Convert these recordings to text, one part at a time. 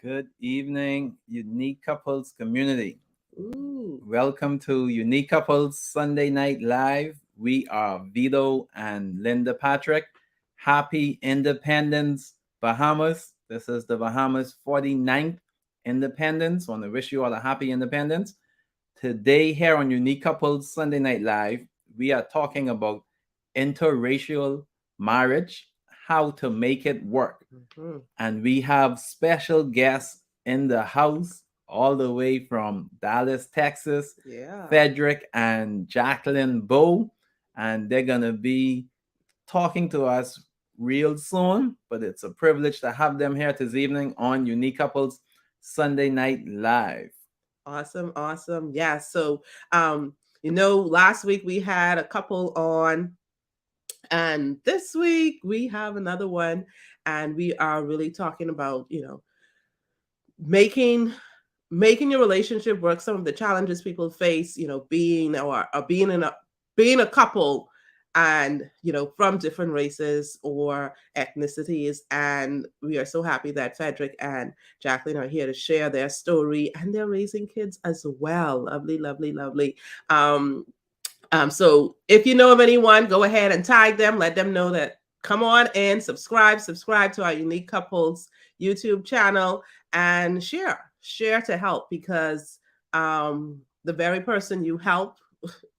Good evening, Unique Couples community. Ooh. Welcome to Unique Couples Sunday Night Live. We are Vito and Linda Patrick. Happy Independence, Bahamas. This is the Bahamas 49th Independence. Want to wish you all a happy independence. Today, here on Unique Couples Sunday Night Live, we are talking about interracial marriage, how to make it work. Mhm. And we have special guests in the house, all the way from Dallas, Texas, Yeah. Fedrick and Jaclyn Bowe. And they're going to be talking to us real soon. But it's a privilege to have them here this evening on Unique Couples Sunday Night Live. Awesome. Yeah. So, last week we had a couple on, and this week we have another one, and we are really talking about, making making your relationship work, some of the challenges people face, being a couple, and from different races or ethnicities. And we are so happy that Fedrick and Jaclyn are here to share their story, and they're raising kids as well. Lovely. So if you know of anyone, go ahead and tag them, let them know that come on and subscribe to our Unique Couples YouTube channel, and share to help, because the very person you help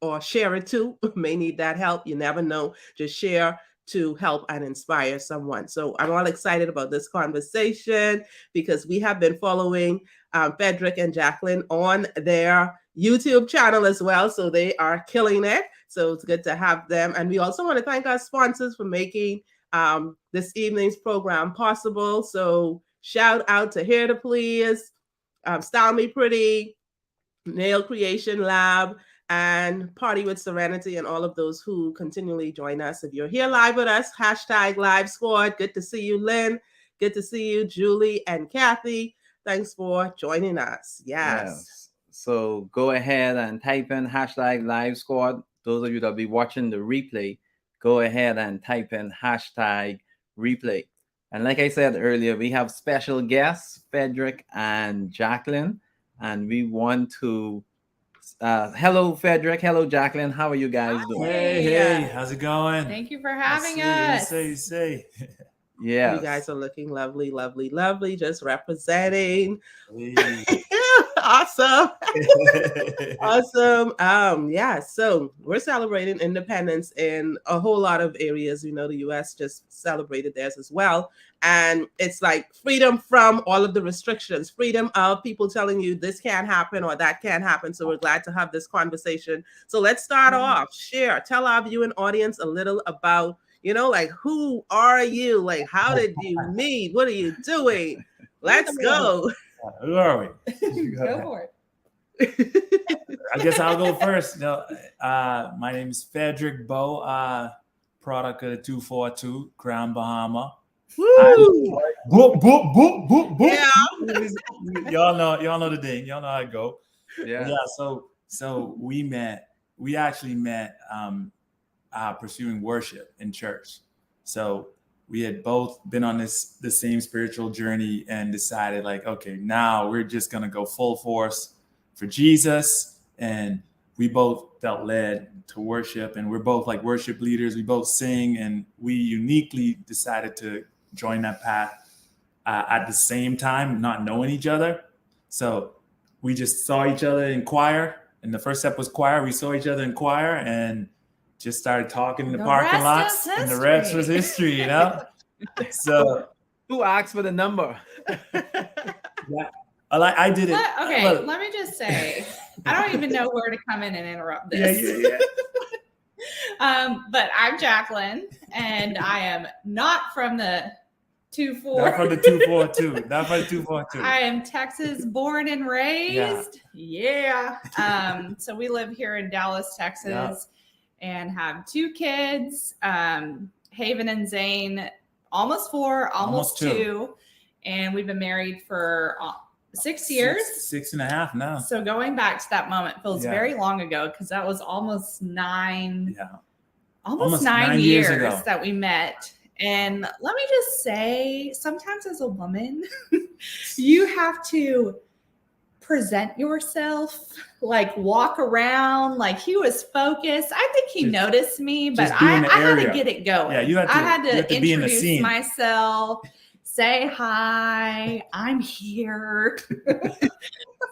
or share it to may need that help. You never know. Just share to help and inspire someone. So I'm all excited about this conversation, because we have been following Fedrick and Jaclyn on their YouTube channel as well. So they are killing it. So it's good to have them. And we also want to thank our sponsors for making this evening's program possible. So shout out to Here to Please, Style Me Pretty, Nail Creation Lab, and Party with Serenity, and all of those who continually join us. If you're here live with us, hashtag Live Squad. Good to see you, Lynn. Good to see you, Julie and Kathy. Thanks for joining us. Yes. So go ahead and type in hashtag Live Squad. Those of you that will be watching the replay, go ahead and type in hashtag replay. And like I said earlier, we have special guests, Fedrick and Jaclyn, and we want to hello Fedrick, hello Jaclyn, how are you guys doing? Hey, how's it going? Thank you for having us. us. Say. Yeah, You guys are looking lovely. Just representing. Awesome. Awesome. Yeah. So we're celebrating independence in a whole lot of areas. The US just celebrated theirs as well. And it's like freedom from all of the restrictions, freedom of people telling you this can't happen or that can't happen. So we're glad to have this conversation. So let's start off. Tell our viewing audience a little about, like, who are you? Like, how did you meet? What are you doing? Let's go. Who are we? Go for it. I guess I'll go first. My name is Fedrick Bowe, product of the 242 Crown Bahama. Woo! Boop. Yeah. Y'all know the thing. Y'all know how it go. yeah. So we actually met pursuing worship in church. So we had both been on the same spiritual journey and decided, like, okay, now we're just going to go full force for Jesus. And we both felt led to worship, and we're both like worship leaders. We both sing, and we uniquely decided to join that path at the same time, not knowing each other. So we just saw each other in choir, and the first step was choir. We saw each other in choir and just started talking in the parking lots, and the rest was history, So who asked for the number? Yeah, I did it. Let me just say, I don't even know where to come in and interrupt this. Yeah. But I'm Jaclyn, and I am not from the 2-4. Not from the 242. I am Texas born and raised. Yeah. So we live here in Dallas, Texas, and have 2 kids, Haven and Zane, almost 4, almost 2. And we've been married for 6 years. 6.5 now. So going back to that moment feels very long ago, because that was almost 9. Yeah. Almost 9 years that we met. And let me just say, sometimes as a woman, you have to present yourself, like walk around, like he was focused. I think he noticed me, but I had to get it going. Yeah, you had to be in the introduce scene. myself, say hi, I'm here.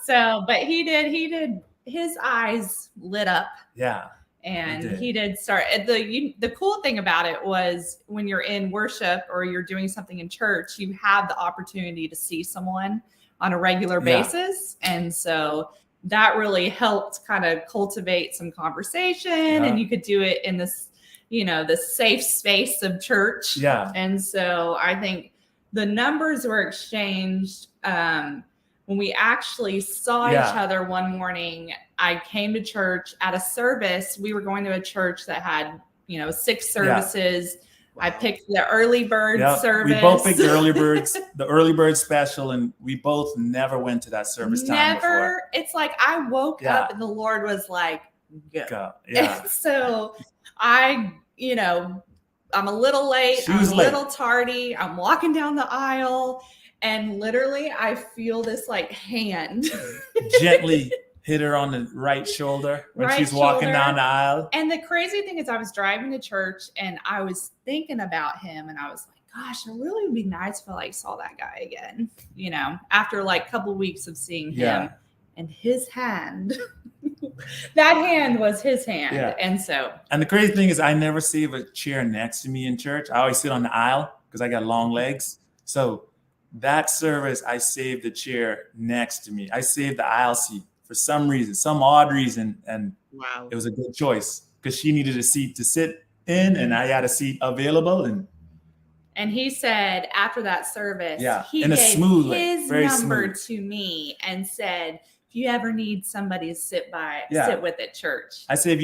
So, but he did, his eyes lit up. Yeah. And he did start. The cool thing about it was when you're in worship or you're doing something in church, you have the opportunity to see someone on a regular basis. And so that really helped kind of cultivate some conversation, and you could do it in this, the safe space of church. Yeah. And so I think the numbers were exchanged. When we actually saw each other one morning, I came to church at a service. We were going to a church that had, 6 services. Yeah. Wow. I picked the early bird service. We both picked the early bird special, and we both never went to that service time before. It's like I woke up and the Lord was like, go. Yeah. And so I'm a little late. I'm a little tardy. I'm walking down the aisle, and literally I feel this like hand gently hit her on the right shoulder when she's walking down the aisle. And the crazy thing is I was driving to church and I was thinking about him, and I was like, gosh, it really would be nice if I like saw that guy again, after like a couple weeks of seeing him. And his hand, that hand was his hand. Yeah. And the crazy thing is I never save a chair next to me in church. I always sit on the aisle because I got long legs. So that service, I saved the chair next to me. I saved the aisle seat. For some reason, some odd reason, and it was a good choice because she needed a seat to sit in, and I had a seat available. And he said after that service, he in a gave smooth his very number smooth. to me and said, if you ever need somebody to sit with at church. I said,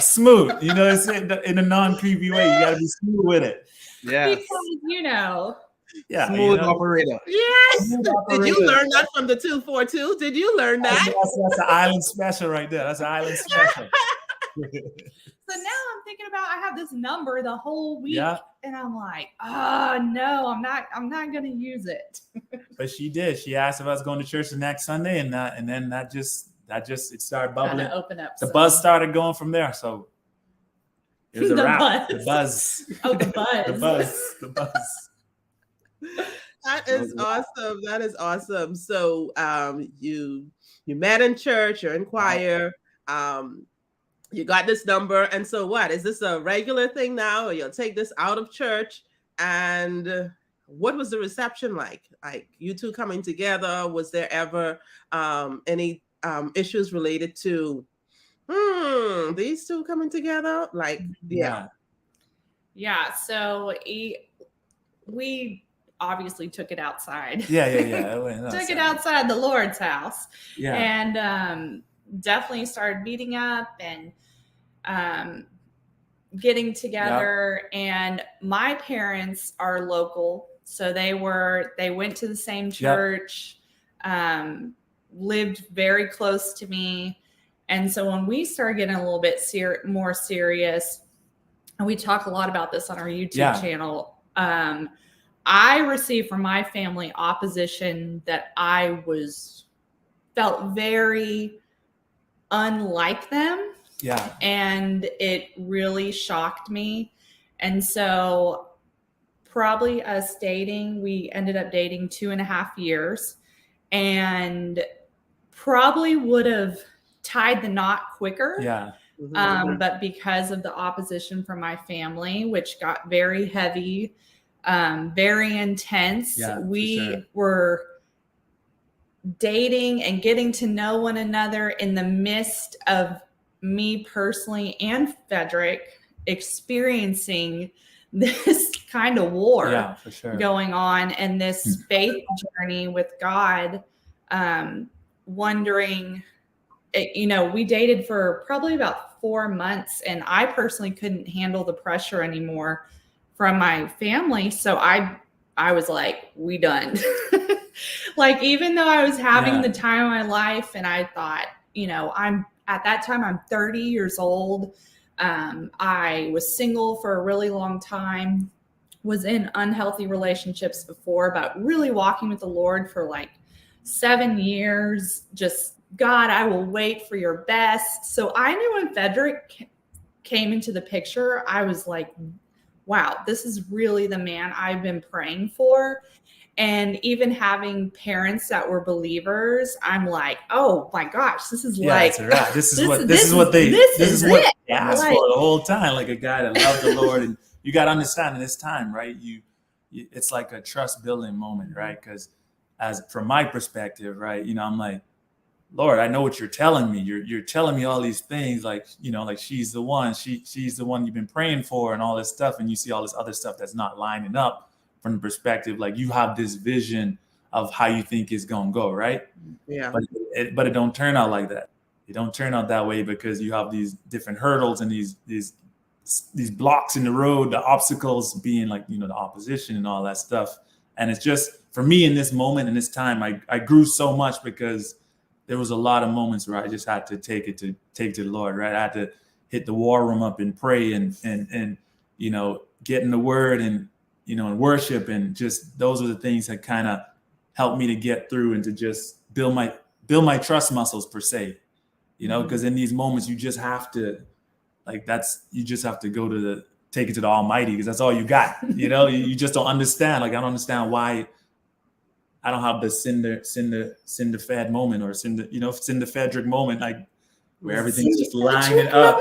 smooth. It's in a non-creepy way. You got to be smooth with it. Yeah. Because, smooth operator. Yes. Did you learn that from the 242? Did you learn that? That's an island special right there. That's an island special. So now I'm thinking about I have this number the whole week, and I'm like, oh no, I'm not gonna use it. But she did. She asked if I was going to church the next Sunday, and then that just it started bubbling. Open up. The buzz started going from there. So it was a wrap. The buzz. Oh, the buzz. The buzz. That is awesome. That is awesome. So you met in church, you're in choir, you got this number. And so what? Is this a regular thing now, or you'll take this out of church? And what was the reception like? Like you two coming together? Was there ever any issues related to these two coming together? Like, Yeah. So we obviously took it outside. Took it outside the Lord's house. Yeah. And definitely started meeting up and getting together. Yep. And my parents are local, so they went to the same church, lived very close to me. And so when we started getting a little bit more serious, and we talk a lot about this on our YouTube channel, I received from my family opposition that I felt very unlike them. Yeah. And it really shocked me. And so probably us dating, we ended up dating 2.5 years, and probably would have tied the knot quicker. Yeah. But because of the opposition from my family, which got very heavy, very intense. We were dating and getting to know one another in the midst of me personally and Fedrick experiencing this kind of war going on, and this faith journey with God, wondering, we dated for probably about 4 months, and I personally couldn't handle the pressure anymore from my family. So I was like, we done. Like, even though I was having the time of my life, and I thought, at that time, I'm 30 years old. I was single for a really long time. was in unhealthy relationships before, but really walking with the Lord for like 7 years, just God, I will wait for your best. So I knew when Fedrick came into the picture, I was like, wow, this is really the man I've been praying for. And even having parents that were believers, I'm like, oh my gosh, this is like, this is what they asked for the whole time. Like a guy that loved the Lord. And you got to understand in this time, right? It's like a trust building moment, right? Because from my perspective, right, I'm like, Lord, I know what you're telling me. You're telling me all these things, like, like she's the one, she's the one you've been praying for and all this stuff. And you see all this other stuff that's not lining up from the perspective, like you have this vision of how you think it's going to go, right? Yeah. But it don't turn out like that. It don't turn out that way because you have these different hurdles and these blocks in the road, the obstacles being like, the opposition and all that stuff. And it's just, for me in this moment, in this time, I grew so much because there was a lot of moments where I just had to take it to the Lord, right? I had to hit the war room up and pray and get in the word and, and worship. And just, those are the things that kind of helped me to get through and to just build my trust muscles per se, because in these moments you just have to, you just have to take it to the Almighty, because that's all you got. You just don't understand. Like, I don't understand why I don't have the Cinder Fed moment or Cinder Fedrick moment, like where everything's just lining up,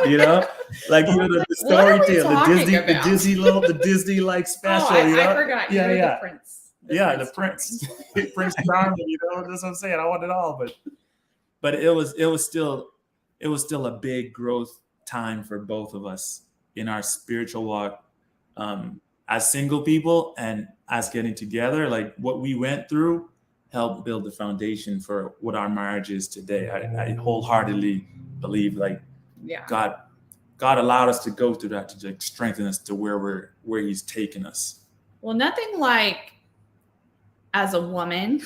like the story tale, the Disney like special. I forgot. The Prince. The Prince, Prince Charming. That's what I'm saying. I want it all, but it was still a big growth time for both of us in our spiritual walk, as single people and as getting together. Like what we went through helped build the foundation for what our marriage is today. I wholeheartedly believe, like, God allowed us to go through that to strengthen us to where He's taken us. Well, nothing like, as a woman,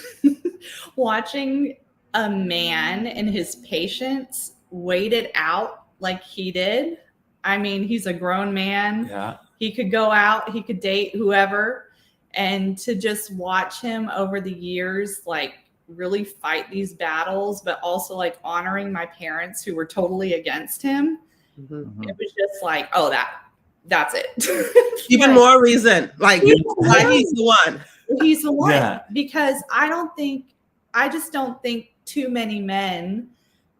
watching a man and his patience wait it out like he did. I mean, he's a grown man. Yeah. He could go out, he could date whoever, and to just watch him over the years, like, really fight these battles, but also like honoring my parents who were totally against him. Mm-hmm. It was just like, oh, that's it. Even more reason, like, why he's the one. He's the one, because I just don't think too many men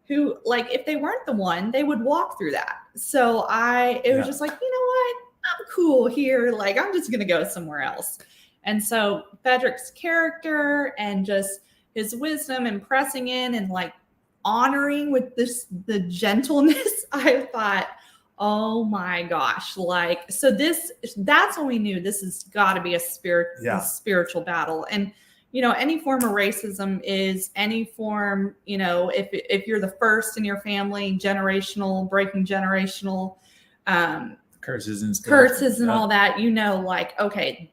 who, like, if they weren't the one, they would walk through that. So it was just like, you know what? I'm cool here. Like, I'm just going to go somewhere else. And so Fedrick's character and just his wisdom and pressing in and like honoring with the gentleness, I thought, oh my gosh. Like, so that's when we knew this has got to be a spiritual battle. And, any form of racism is any form, if you're the first in your family, breaking generational, curses and stuff. And all that, like, okay,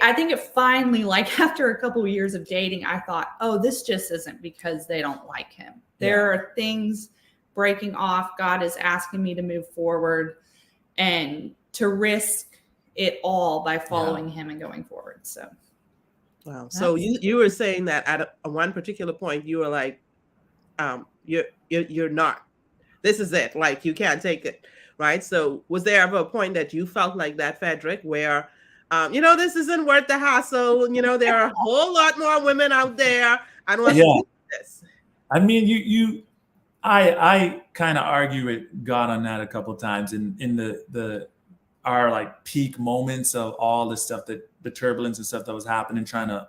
I think it finally, like, after a couple of years of dating, I thought, oh, this just isn't because they don't like him. There are things breaking off. God is asking me to move forward and to risk it all by following him and going forward. So, wow. So you were saying that at one particular point, you were like, you're not. This is it. Like, you can't take it. Right. So was there ever a point that you felt like that, Fedrick, where, this isn't worth the hassle. There are a whole lot more women out there. I don't want to do this. I mean, I kind of argue with God on that a couple of times in our like peak moments of all the stuff, the turbulence and stuff that was happening, trying to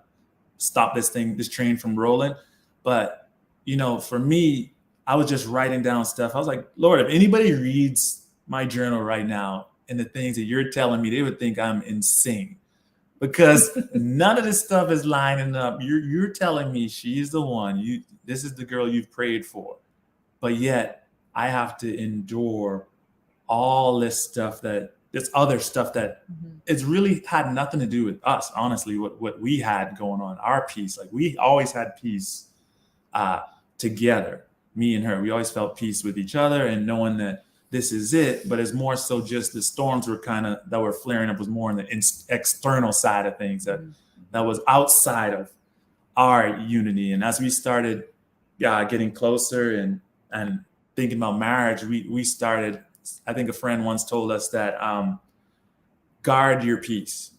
stop this train from rolling. But, for me, I was just writing down stuff. I was like, Lord, if anybody reads my journal right now and the things that you're telling me, they would think I'm insane, because none of this stuff is lining up. You're telling me she's the one. This is the girl you've prayed for, but yet I have to endure all this other stuff that it's really had nothing to do with us. Honestly, what we had going on, our peace, like we always had peace together, me and her. We always felt peace with each other, and knowing that this is it. But it's more so just the storms that were flaring up was more on the external side of things that was outside of our unity. And as we started getting closer and thinking about marriage, we started, I think a friend once told us that guard your peace,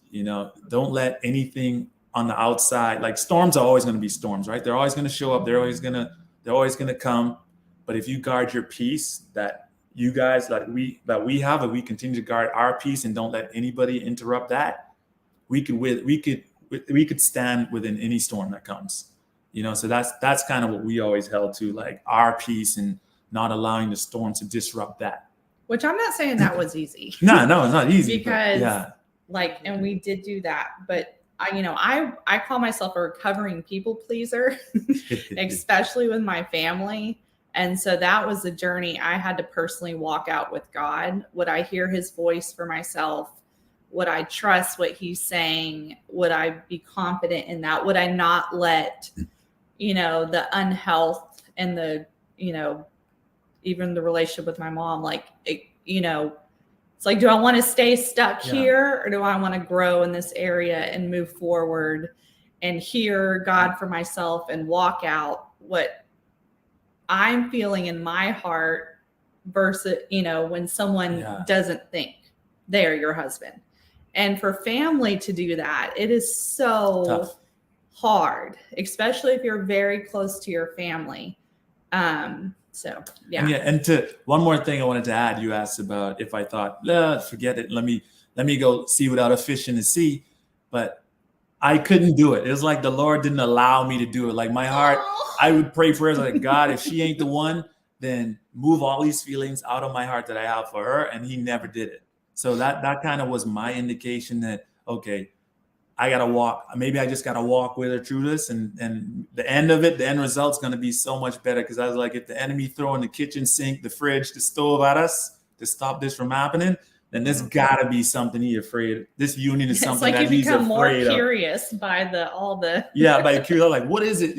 don't let anything on the outside, like storms are always going to be storms, right? They're always going to show up. They're always going to come. But if you guard your peace, that you guys, we have, and we continue to guard our peace and don't let anybody interrupt that, we could stand within any storm that comes, so that's kind of what we always held to, like our peace and not allowing the storm to disrupt that. Which I'm not saying that was easy. No, it's not easy. Because and we did do that, but I call myself a recovering people pleaser, especially with my family. And so that was the journey I had to personally walk out with God. Would I hear his voice for myself? Would I trust what he's saying? Would I be confident in that? Would I not let, the unhealth and the, even the relationship with my mom, it's like, do I want to stay stuck here, or do I want to grow in this area and move forward and hear God for myself and walk out what I'm feeling in my heart versus, when someone doesn't think they are your husband. And for family to do that, it is so tough. Hard, especially if you're very close to your family. So, yeah. And to one more thing I wanted to add, you asked about if I thought, forget it. Let me go see without a fish in the sea. But I couldn't do it. It was like the Lord didn't allow me to do it. Like my heart, I would pray prayers like, God, if she ain't the one, then move all these feelings out of my heart that I have for her. And he never did it. So that kind of was my indication that, okay, I got to walk. Maybe I just got to walk with her through this. And the end of it, the end result's going to be so much better. Because I was like, if the enemy throwing the kitchen sink, the fridge, the stove at us to stop this from happening, then there's got to be something he's afraid of. This union is something that he's afraid of. It's like you become more curious by all the... Yeah, by curious, like, what is it?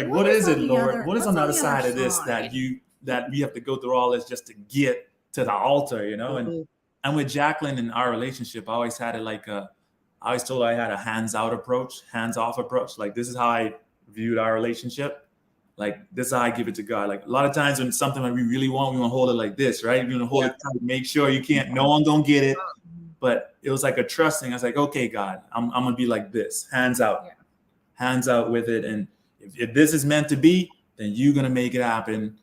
What is it, Lord? What is on the other side of this that we have to go through all this just to get to the altar, Mm-hmm. And with Jaclyn and our relationship, I always had it I always told her I had a hands-off approach. Like, this is how I viewed our relationship. Like, this is how I give it to God. Like, a lot of times when it's something that we really want, we want to hold it like this, right? We're going to hold it tight, make sure no one don't get it. But it was like a trust thing. I was like, okay, God, I'm going to be like this, hands out with it. And if this is meant to be, then you're going to make it happen.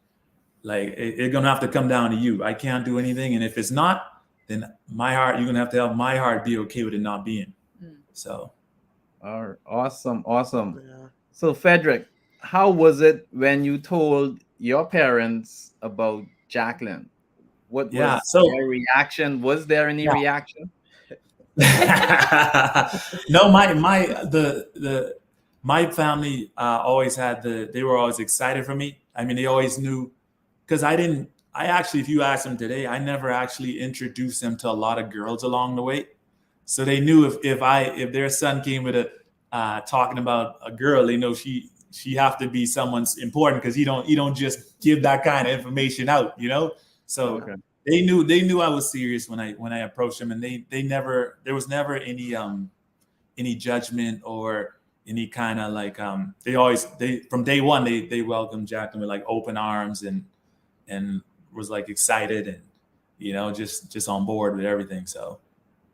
Like, it's going to have to come down to you. I can't do anything. And if it's not, then my heart, you're going to have to help my heart be okay with it not being. So. All right. Awesome. Yeah. So Fedrick, how was it when you told your parents about Jaclyn? What was their reaction? Was there any reaction? No, my family always had they were always excited for me. I mean, they always knew, because if you ask them today, I never actually introduced them to a lot of girls along the way. So they knew if their son came with talking about a girl, they know she have to be someone's important, because you don't just give that kind of information out, So they knew I was serious when I approached them, and there was never any judgment or any kind of they from day one they welcomed Jaclyn with like open arms and was like excited and just on board with everything. So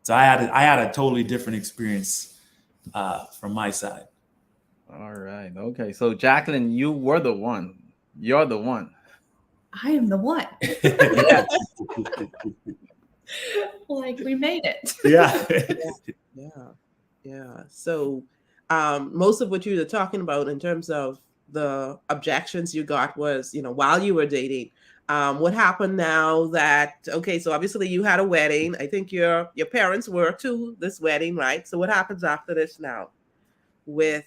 I had a totally different experience from my side. All right. Okay. So Jaclyn, you were the one. You're the one. I am the one. Yeah. Like, we made it. Yeah. So most of what you were talking about in terms of the objections you got was, while you were dating. What happened now that, okay, so obviously you had a wedding. I think your parents were to this wedding, right? So what happens after this now with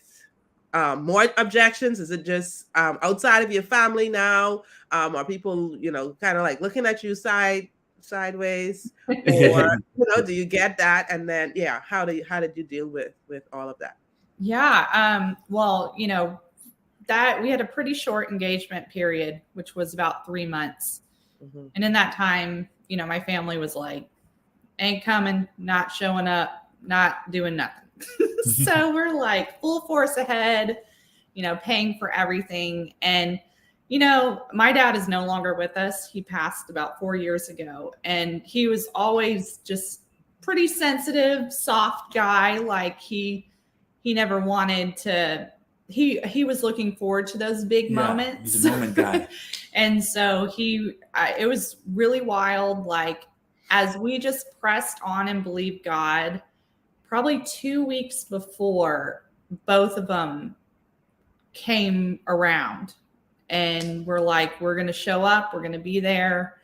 more objections? Is it just outside of your family now? Are people, kind of like looking at you sideways? Or, do you get that? And then, how did you deal with all of that? Yeah. Well, that we had a pretty short engagement period, which was about 3 months. Mm-hmm. And in that time, my family was like, ain't coming, not showing up, not doing nothing. So we're like full force ahead, paying for everything. And, my dad is no longer with us. He passed about 4 years ago, and he was always just pretty sensitive, soft guy. Like he never wanted to, he was looking forward to those big moments. He's a moment guy. And so it was really wild. Like as we just pressed on and believed God, probably 2 weeks before, both of them came around and we're like, we're going to show up. We're going to be there.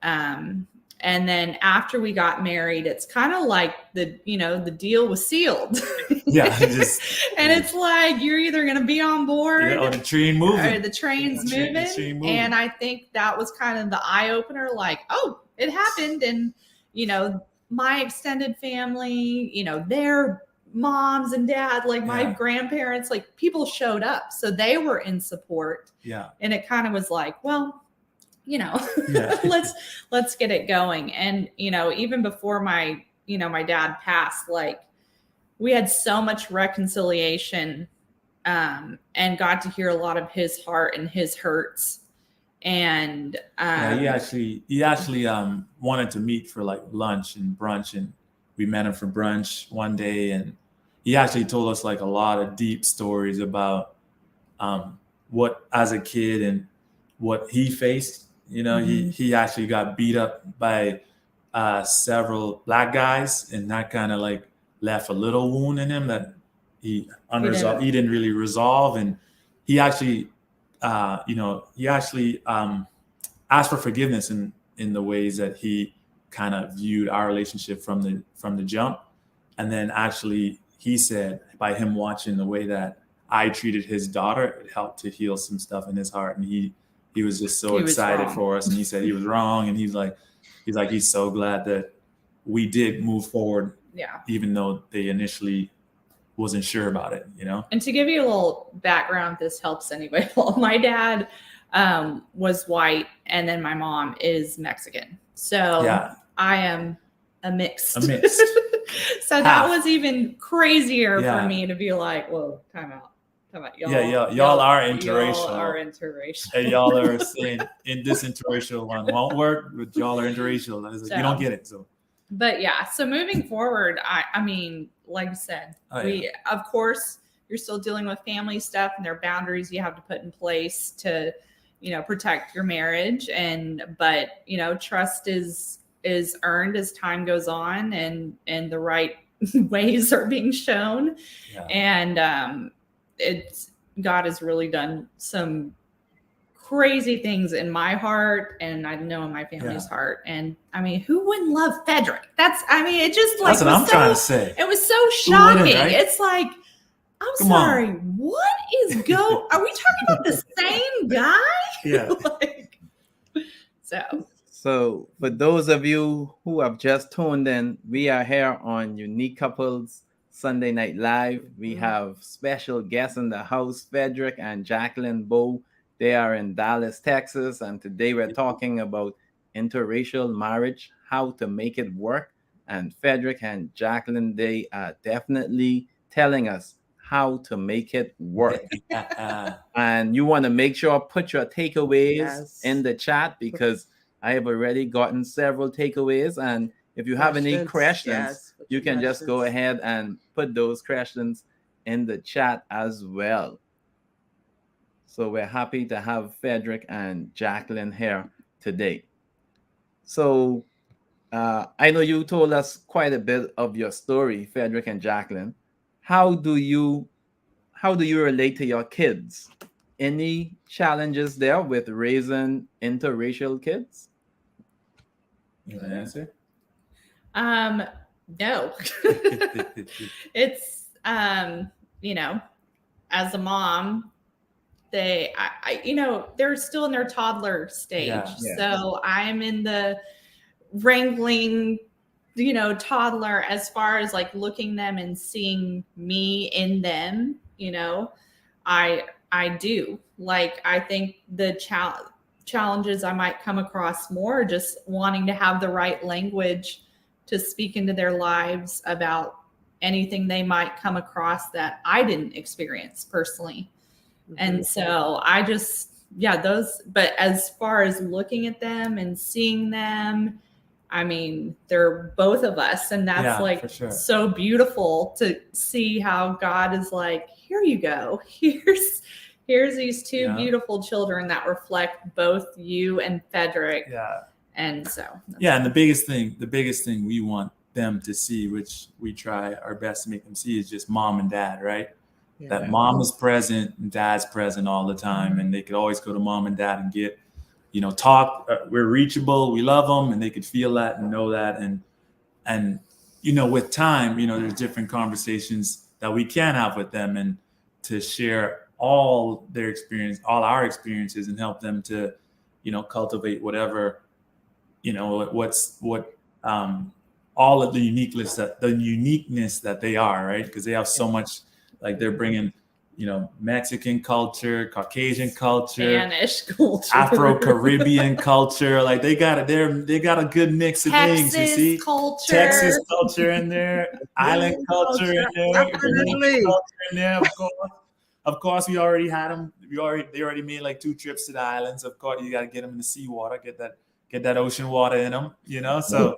And then after we got married, it's kind of like the deal was sealed. Yeah. And it's like, you're either going to be on board or the train moving. Or the train's moving. The train moving. And I think that was kind of the eye opener, like, oh, it happened. And, my extended family, their moms and dad, like my grandparents, like people showed up. So they were in support. Yeah. And it kind of was like, well, let's get it going. And, even before my dad passed, like we had so much reconciliation, and got to hear a lot of his heart and his hurts. And he actually wanted to meet for like lunch and brunch, and we met him for brunch one day, and he actually told us like a lot of deep stories about what as a kid and what he faced. He actually got beat up by several black guys, and that kind of like left a little wound in him that he didn't really resolve. And he actually asked for forgiveness in the ways that he kind of viewed our relationship from the jump. And then actually he said by him watching the way that I treated his daughter, it helped to heal some stuff in his heart. And he was just so excited for us. And he said he was wrong. And he's so glad that we did move forward. Yeah. Even though they initially wasn't sure about it, And to give you a little background, this helps anyway. Well, my dad was white, and then my mom is Mexican. So I am a mixed. So that was even crazier for me to be like, whoa, time out. Y'all are interracial. Y'all are interracial. And y'all are saying in this interracial one won't work, but y'all are interracial. You don't get it. So. But yeah, so moving forward, I mean, like I said, of course, you're still dealing with family stuff, and there are boundaries you have to put in place to, protect your marriage. But trust is earned as time goes on, and the right ways are being shown. Yeah. And God has really done some crazy things in my heart, and I know in my family's heart. And I mean, who wouldn't love Fedrick? It just like, that's what I'm trying to say. It was so shocking. Right? It's like, Come on. what is are we talking about the same guy? Yeah. So for those of you who have just tuned in, we are here on Unique Couples Sunday Night Live. We have special guests in the house, Fedrick and Jaclyn Bowe. They are in Dallas, Texas, and today we're talking about interracial marriage, how to make it work. And Fedrick and Jaclyn, they are definitely telling us how to make it work. And you want to make sure put your takeaways in the chat, because I have already gotten several takeaways. And if you have any questions, you can just go ahead and put those questions in the chat as well. So we're happy to have Fedrick and Jaclyn here today. So I know you told us quite a bit of your story, Fedrick and Jaclyn. How do you relate to your kids? Any challenges there with raising interracial kids? You want to answer? No. It's as a mom, they're still in their toddler stage. Yeah. So I'm in the wrangling, toddler, as far as like looking them and seeing me in them. I do. Like, I think the challenge, challenges I might come across more, just wanting to have the right language to speak into their lives about anything they might come across that I didn't experience personally. Mm-hmm. And so I just, but as far as looking at them and seeing them, I mean, they're both of us. And that's so beautiful to see how God is like, here you go. Here's these two beautiful children that reflect both you and Fedrick. Yeah. And so. And the biggest thing we want them to see, which we try our best to make them see, is just mom and dad, right? Yeah. That mom is present and dad's present all the time. And they could always go to mom and dad and get, talk. We're reachable. We love them, and they could feel that and know that. And with time, there's different conversations that we can have with them, and to share all their experience, all our experiences, and help them to, cultivate whatever, all of the uniqueness that they are, right? Because they have so much, like they're bringing, Mexican culture, Caucasian culture, Spanish culture, Afro-Caribbean culture. Like they got a good mix of things. You see, Texas culture in there, island culture in there, culture in there. Of course, we already had them. They already made like 2 trips to the islands. Of course, you got to get them in the seawater, get that ocean water in them. So.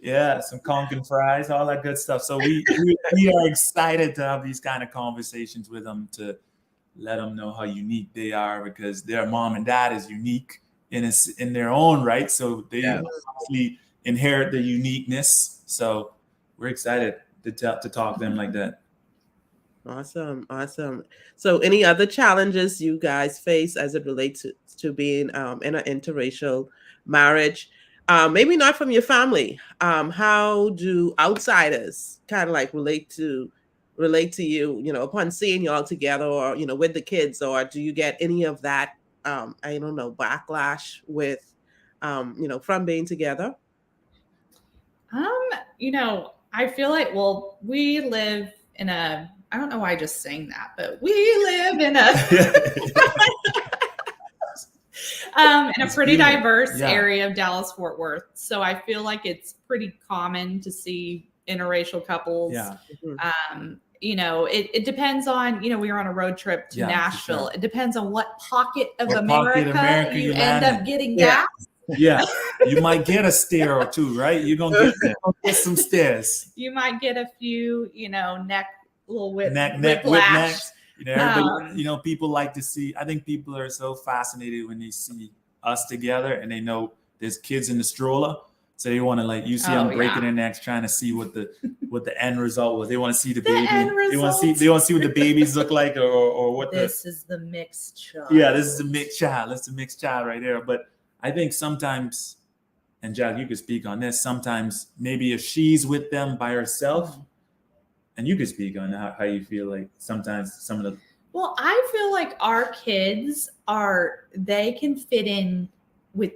Yeah, some conch fries, all that good stuff. So we are excited to have these kind of conversations with them, to let them know how unique they are, because their mom and dad is unique in their own right. So they obviously inherit the uniqueness. So we're excited to talk to them like that. Awesome. So any other challenges you guys face as it relates to being in an interracial marriage? Maybe not from your family. How do outsiders kind of like relate to you, upon seeing you all together, or, with the kids, or do you get any of that, backlash with, from being together? I feel like, we live in I don't know why I just sang that, but we live in in a pretty diverse area of Dallas-Fort Worth. So I feel like it's pretty common to see interracial couples. Yeah. It depends on, we were on a road trip to Nashville. Sure. It depends on what pocket of America you end up getting gas. Yeah. You might get a stair or two, right? You're going to get some stairs. You might get a few, neck whiplash. People like to see, I think people are so fascinated when they see us together and they know there's kids in the stroller. So they want to, you see them breaking their necks, trying to see what the end result was. They want to see the baby. They want to see what the babies look like, or what this is the mixed child. Yeah, this is the mixed child. That's the mixed child right there. But I think sometimes, and Jack, you could speak on this, sometimes maybe if she's with them by herself, and you could speak on how you feel like sometimes some of the. Well, I feel like our kids they can fit in with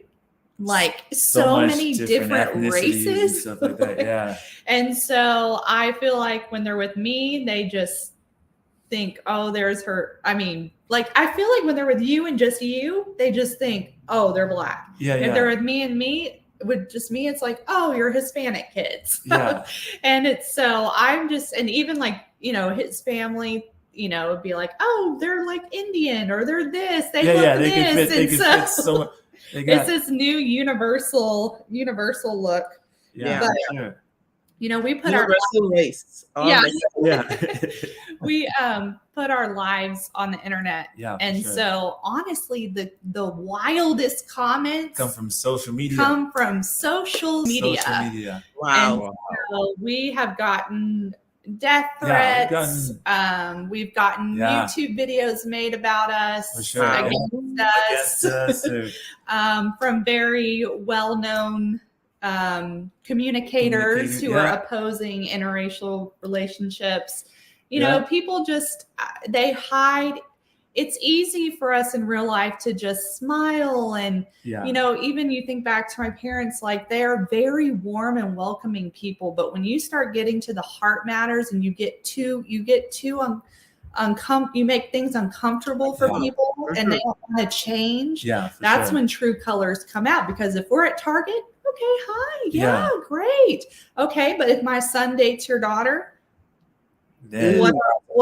so many different races. And stuff like that. Yeah. And so I feel like when they're with me, they just think, oh, there's her. I mean, I feel like when they're with you and just you, they just think, oh, they're Black. Yeah. If they're with me, with just me, it's like, oh, you're Hispanic kids. Yeah. And it's so I'm just, and even his family, would be like, oh, they're like Indian, or they're this, they look this. It's this new universal look. Yeah. But, sure. We put universal race. We put our lives on the internet. Yeah. And so honestly, the wildest comments come from social media. Wow. And so we have gotten death threats. We've gotten YouTube videos made about us, against us. From very well-known communicators who are opposing interracial relationships. People just, they hide. It's easy for us in real life to just smile. And, even you think back to my parents, they're very warm and welcoming people. But when you start getting to the heart matters and you get too you make things uncomfortable for people and they don't want to change. That's when true colors come out. Because if we're at Target, okay, hi, great, okay, but if my son dates your daughter, what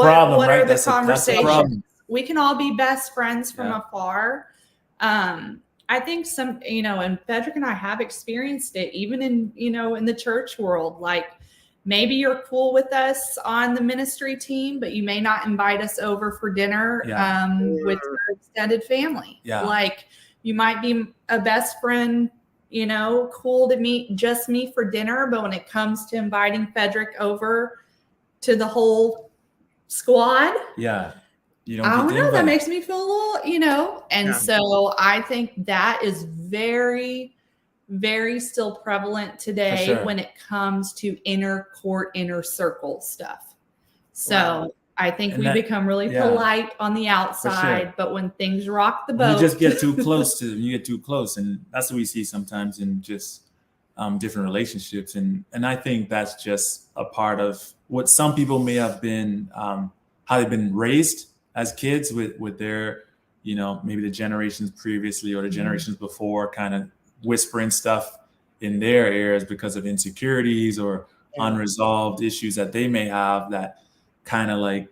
are the conversations? We can all be best friends from afar. I think and Fedrick and I have experienced it even in, in the church world. Like, maybe you're cool with us on the ministry team, but you may not invite us over for dinner with your extended family. Like, you might be a best friend, cool to meet just me for dinner, but when it comes to inviting Fedrick over to the whole squad, you don't I don't know. invite. That makes me feel a little, and so I think that is very, very still prevalent today when it comes to inner circle stuff. So I think we become really polite on the outside, but when things rock the boat, you just get too close to them. You get too close, and that's what we see sometimes in just different relationships. And I think that's just a part of what some people may have been, how they've been raised as kids with their, maybe the generations previously or the generations before, kind of whispering stuff in their ears because of insecurities or unresolved issues that they may have that kind of like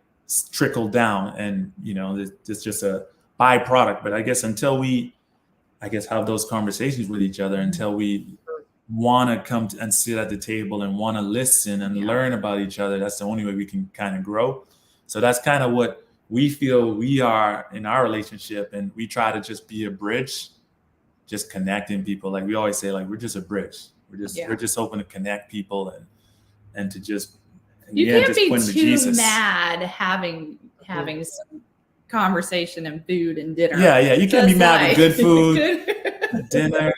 trickle down. And, it's just a byproduct. But I guess until we, have those conversations with each other, until we want to come and sit at the table and want to listen and learn about each other, that's the only way we can kind of grow. So that's kind of what we feel we are in our relationship. And we try to just be a bridge, just connecting people. Like we always say, like, we're just a bridge. We're just hoping to connect people and to just, you can't be too mad having some conversation and food and dinner. You can't be mad with good food, dinner.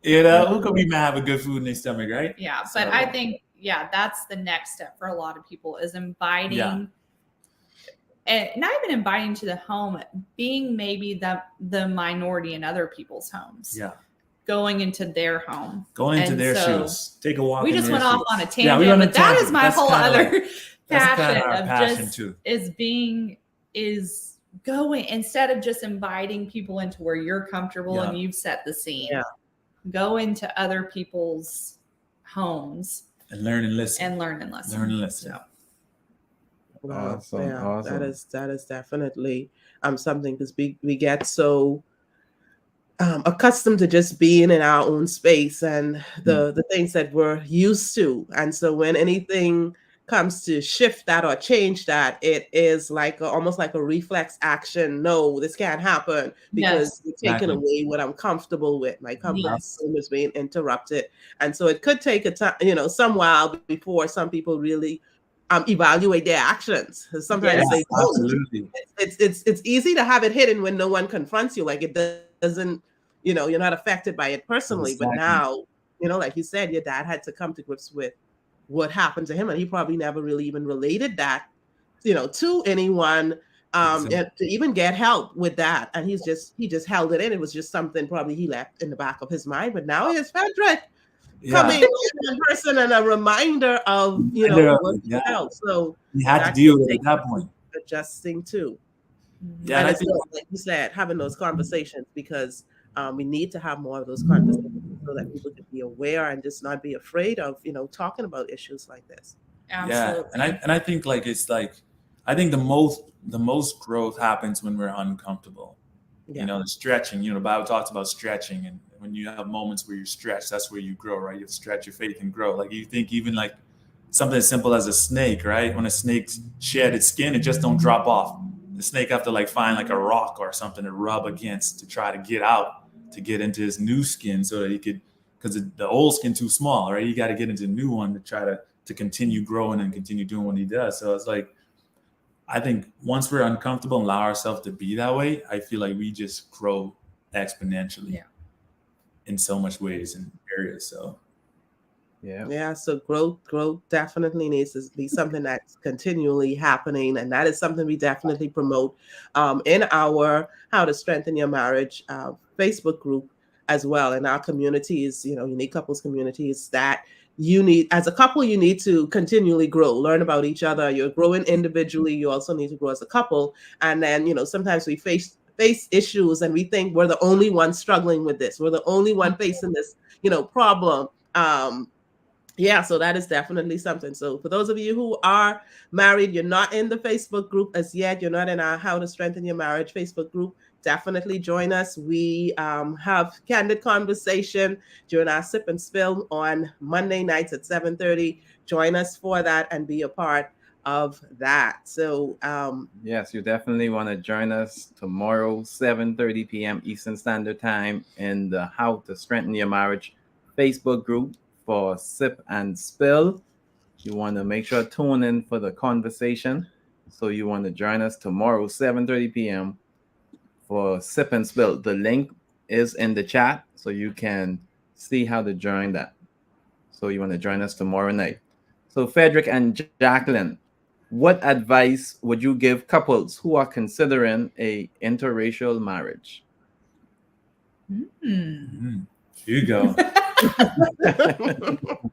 Who could be mad with good food in their stomach, right? But I think that's the next step for a lot of people is inviting. And not even inviting to the home, being maybe the minority in other people's homes. Going into their home. Going into their shoes. Take a walk. We just went off on a tangent, but that is my whole other passion too. Is going, instead of just inviting people into where you're comfortable and you've set the scene. Go into other people's homes. And learn and listen. So. Awesome. That is definitely something, because we get so accustomed to just being in our own space and the things that we're used to, and so when anything comes to shift that or change that, it is like almost like a reflex action. No, this can't happen because you're taking away what I'm comfortable with. My comfort zone is being interrupted, and so it could take a time, some while before some people really evaluate their actions. Sometimes it's easy to have it hidden when no one confronts you. Like, it doesn't, you're not affected by it personally. But now, like you said, your dad had to come to grips with what happened to him, and he probably never really even related that, to anyone, and to even get help with that. And he just held it in. It was just something probably he left in the back of his mind. But now here's Fedrick coming in person and a reminder of what else. So you had to deal with it at that point. Adjusting too. Yeah, and I think, like you said, having those conversations, because we need to have more of those conversations so that people can be aware and just not be afraid of talking about issues like this. Absolutely. And I think I think the most growth happens when we're uncomfortable. The stretching. The Bible talks about stretching, and when you have moments where you stretch, that's where you grow, right? You have to stretch your faith and grow. Like, you think even like something as simple as a snake, right? When a snake shed its skin, it just don't drop off. The snake have to find like a rock or something to rub against to try to get out, to get into his new skin, so that he could, because the old skin too small, right? You got to get into a new one to try to continue growing and continue doing what he does. So it's like, I think once we're uncomfortable and allow ourselves to be that way, I feel like we just grow exponentially in so much ways and areas. So so growth definitely needs to be something that's continually happening, and that is something we definitely promote in our How to Strengthen Your Marriage Facebook group as well, in our communities, unique couples communities, that as a couple, you need to continually grow, learn about each other. You're growing individually. You also need to grow as a couple. And then, sometimes we face issues and we think we're the only one struggling with this. We're the only one facing this, problem. Yeah, so that is definitely something. So for those of you who are married, you're not in the Facebook group as yet, you're not in our How to Strengthen Your Marriage Facebook group, definitely join us. We have candid conversation during our Sip and Spill on Monday nights at 7:30. Join us for that and be a part of that. So yes, you definitely want to join us tomorrow, 7:30 p.m. Eastern Standard Time in the How to Strengthen Your Marriage Facebook group for Sip and Spill. You want to make sure to tune in for the conversation. So you want to join us tomorrow, 7:30 p.m. for Sip and Spill. The link is in the chat, so you can see how to join that. So you want to join us tomorrow night. So Fedrick and Jaclyn, what advice would you give couples who are considering a interracial marriage? Here you go.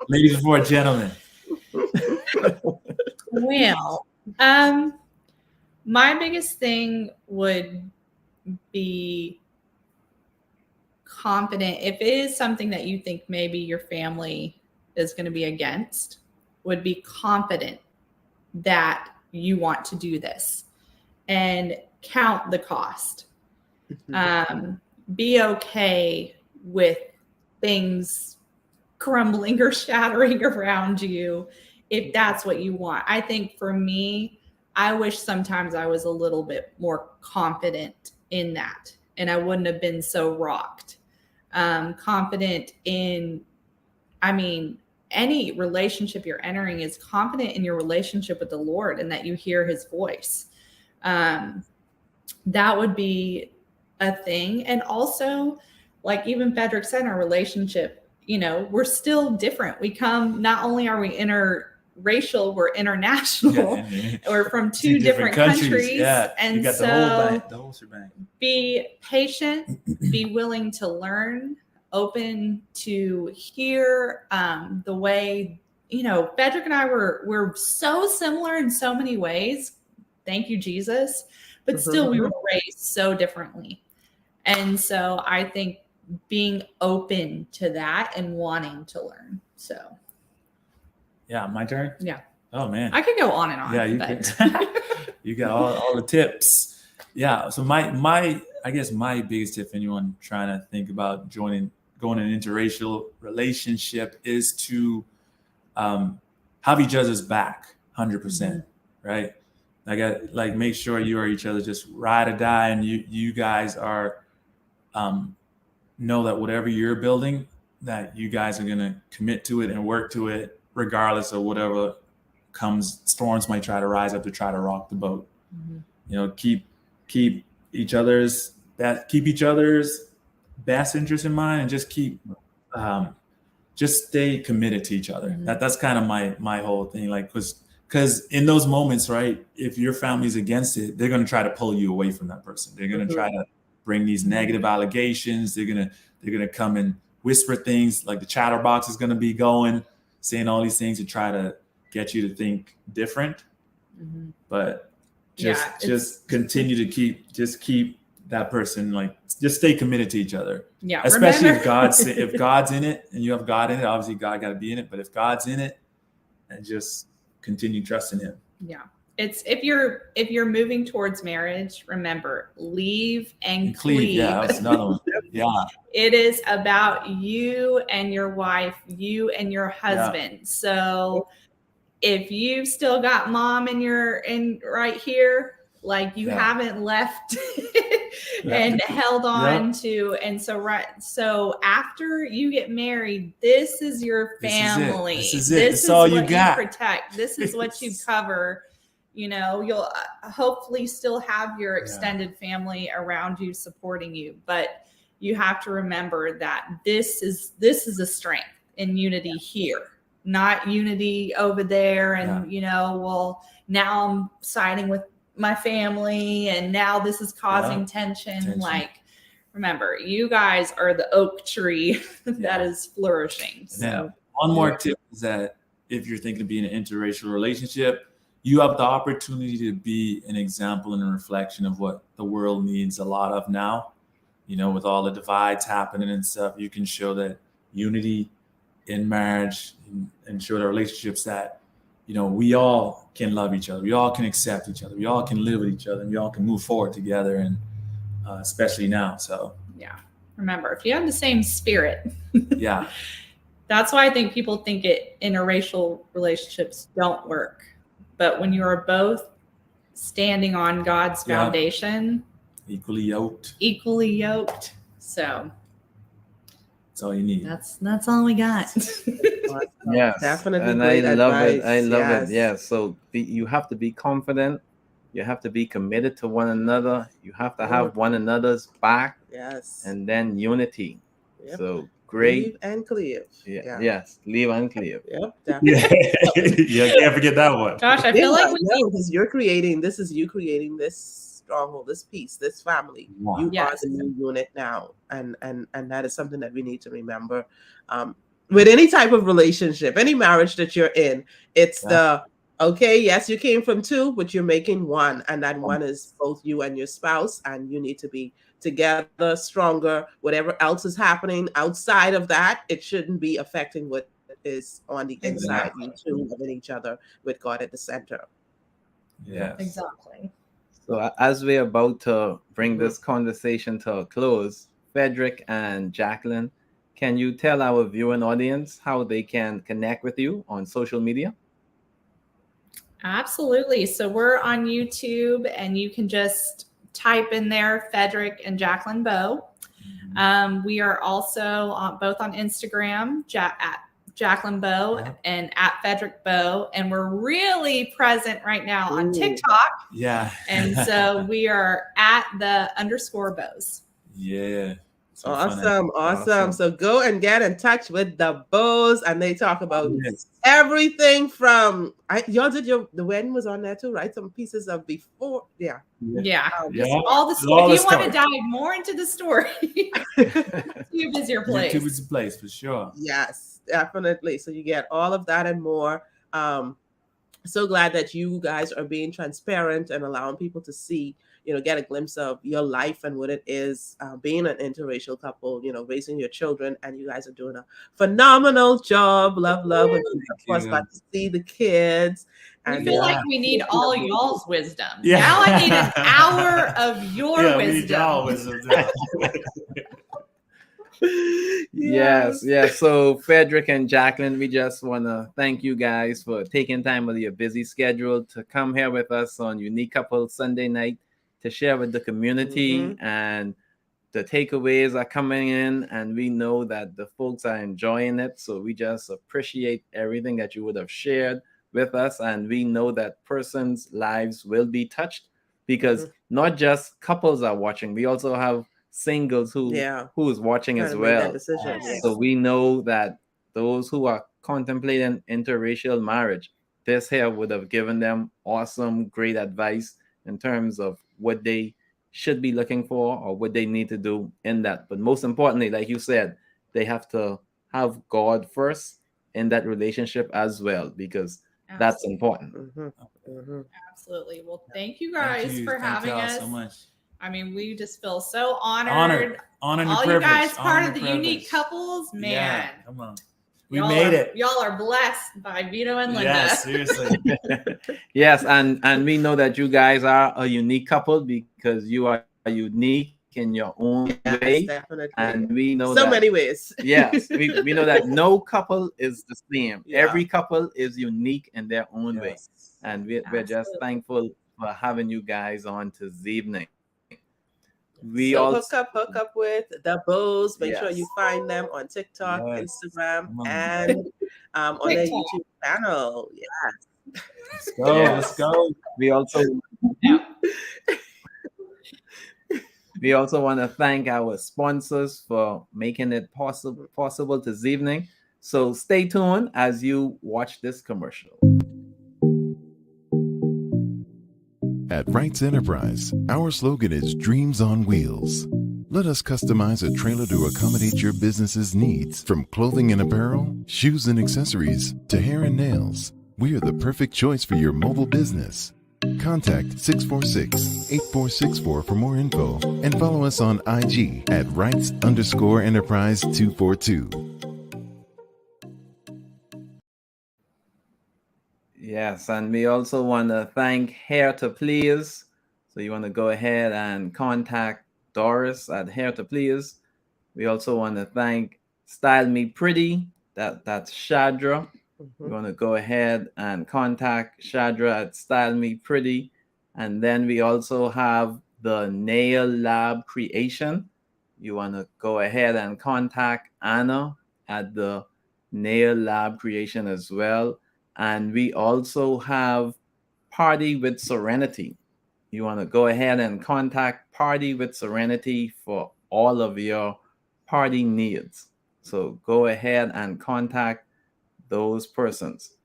Ladies before gentlemen. Well, my biggest thing would be confident. If it is something that you think maybe your family is going to be against, would be confident that you want to do this and count the cost. Be okay with things crumbling or shattering around you if that's what you want. I think for me, I wish sometimes I was a little bit more confident in that and I wouldn't have been so rocked. Confident in, any relationship you're entering is confident in your relationship with the Lord and that you hear his voice. That would be a thing. And also, like even Fedrick said, our relationship, we're still different. We come, not only are we interracial, we're international. Yeah. We're from two different countries. Yeah. And you got so the whole shebang. Be patient, be willing to learn, open to hear the way, Fedrick and I we're so similar in so many ways. Thank you, Jesus. But still we were raised so differently. And so I think being open to that and wanting to learn. So. Yeah, my turn? Yeah. Oh, man. I could go on and on. Yeah, you can. You got all the tips. Yeah, so my I guess my biggest tip for anyone trying to think about going in an interracial relationship is to have each other's back 100%, right? Like make sure you are each other just ride or die, and you guys are know that whatever you're building, that you guys are gonna commit to it and work to it regardless of whatever storms might try to rise up to try to rock the boat. Keep each other's best interest in mind, and just stay committed to each other. That's kind of my whole thing. Like, because in those moments, right, if your family's against it, they're going to try to pull you away from that person. They're going to try to bring these negative allegations. They're going to come and whisper things, like the chatterbox is going to be going, saying all these things to try to get you to think different. But just continue to keep that person, just stay committed to each other. Yeah. Especially if God's in it and you have God in it, obviously God got to be in it. But if God's in it, and just continue trusting him. Yeah. It's if you're moving towards marriage, remember, leave and cleave. Yeah, that's another one. Yeah. It is about you and your wife, you and your husband. Yeah. So if you've still got mom in right here, like you haven't left and held on to, and so after you get married, this is your family. This is it. This is all you got. Protect. This is what you cover. You'll hopefully still have your extended family around you supporting you, but you have to remember that this is a strength in unity here, not unity over there. And well, now I'm siding with my family and now this is causing tension. Like, remember, you guys are the oak tree that is flourishing. So one more tip is that if you're thinking of being an interracial relationship, you have the opportunity to be an example and a reflection of what the world needs a lot of now. You know, with all the divides happening and stuff, you can show that unity in marriage and show the relationships that, you know, we all can love each other. We all can accept each other. We all can live with each other. And we all can move forward together. And especially now. So, yeah. Remember, if you have the same spirit, yeah, that's why I think people think interracial relationships don't work. But when you are both standing on God's foundation, equally yoked. So that's all you need. That's all we got. Yes, definitely. And I love it. I love it. Yeah. So you have to be confident. You have to be committed to one another. You have to have one another's back. Yes. And then unity. Yep. So great. Leave and cleave. Yeah. Yes. Leave and cleave. Yep. Definitely. Yeah, can't forget that one. Gosh, I feel like because you're creating this stronghold, this peace, this family. Wow. You Yes. are the new unit now. And that is something that we need to remember. With any type of relationship, any marriage that you're in, it's okay, yes, you came from two, but you're making one, and that one is both you and your spouse, and you need to be together, stronger. Whatever else is happening outside of that, it shouldn't be affecting what is on the inside. You two loving each other with God at the center. Yes. Exactly. So as we're about to bring this conversation to a close, Fedrick and Jaclyn, can you tell our viewing audience how they can connect with you on social media? Absolutely. So we're on YouTube, and you can just type in there Fedrick and Jaclyn Bowe. We are also both on Instagram at Jaclyn Bowe and at Fedrick Bowe, and we're really present right now on TikTok. Yeah. And so we are at the _Bows. Yeah. So awesome. So go and get in touch with the Bows, and they talk about everything from y'all did the wedding was on there too, right? Some pieces of before, all the story. If you want to dive more into the story, YouTube is your place. YouTube is the place for sure. Yes, definitely. So you get all of that and more. So glad that you guys are being transparent and allowing people to see, get a glimpse of your life and what it is being an interracial couple, raising your children, and you guys are doing a phenomenal job. Love. Of course, about to see the kids. And we feel like we need all y'all's wisdom. Yeah. Now I need an hour of your wisdom. We need y'all wisdom. Yes. So Fedrick and Jaclyn, we just want to thank you guys for taking time out of your busy schedule to come here with us on Unique Couple Sunday night to share with the community, and the takeaways are coming in, and we know that the folks are enjoying it. So we just appreciate everything that you would have shared with us, and we know that persons' lives will be touched, because not just couples are watching, we also have singles who is watching as well. So we know that those who are contemplating interracial marriage, this here would have given them awesome, great advice in terms of what they should be looking for or what they need to do in that. But most importantly, like you said, they have to have God first in that relationship as well, because that's important. Absolutely. Well, thank you guys for having us so much. I mean, we just feel so honored. Honored all you guys part of the Unique Couples, man. Yeah, come on. We made it. Y'all are blessed by Vito and Linda. Yes, seriously. Yes, and we know that you guys are a unique couple because you are unique in your own way. Definitely. And we know so many ways. Yes, we know that no couple is the same. Every couple is unique in their own way. And we're just thankful for having you guys on this evening. We also hook up with the Bows. Make sure you find them on TikTok, Instagram, and on their YouTube channel. Yes. Let's go. We also want to thank our sponsors for making it possible this evening. So stay tuned as you watch this commercial. At Wright's Enterprise, our slogan is Dreams on Wheels. Let us customize a trailer to accommodate your business's needs. From clothing and apparel, shoes and accessories, to hair and nails, we are the perfect choice for your mobile business. Contact 646-8464 for more info and follow us on IG at rights_enterprise242. Yes, and we also want to thank Hair to Please. So you want to go ahead and contact Doris at Hair to Please. We also want to thank Style Me Pretty. That's Shadra. You want to go ahead and contact Shadra at Style Me Pretty. And then we also have the Nail Lab Creation. You want to go ahead and contact Anna at the Nail Lab Creation as well. And we also have Party with Serenity. You want to go ahead and contact Party with Serenity for all of your party needs. So go ahead and contact those persons.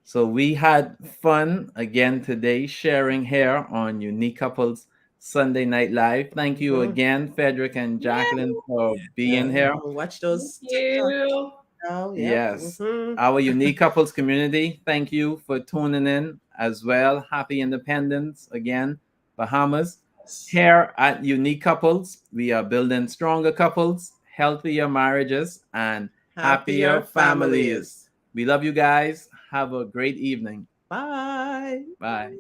So we had fun again today sharing hair on Unique Couples Sunday Night Live. Thank you again, Fedrick and Jaclyn, for being here. Watch those. Thank you. Oh, Yes. Our Unique Couples community, thank you for tuning in as well. Happy Independence again, Bahamas. Here at Unique Couples, we are building stronger couples, healthier marriages, and happier families. We love you guys. Have a great evening. Bye. Bye.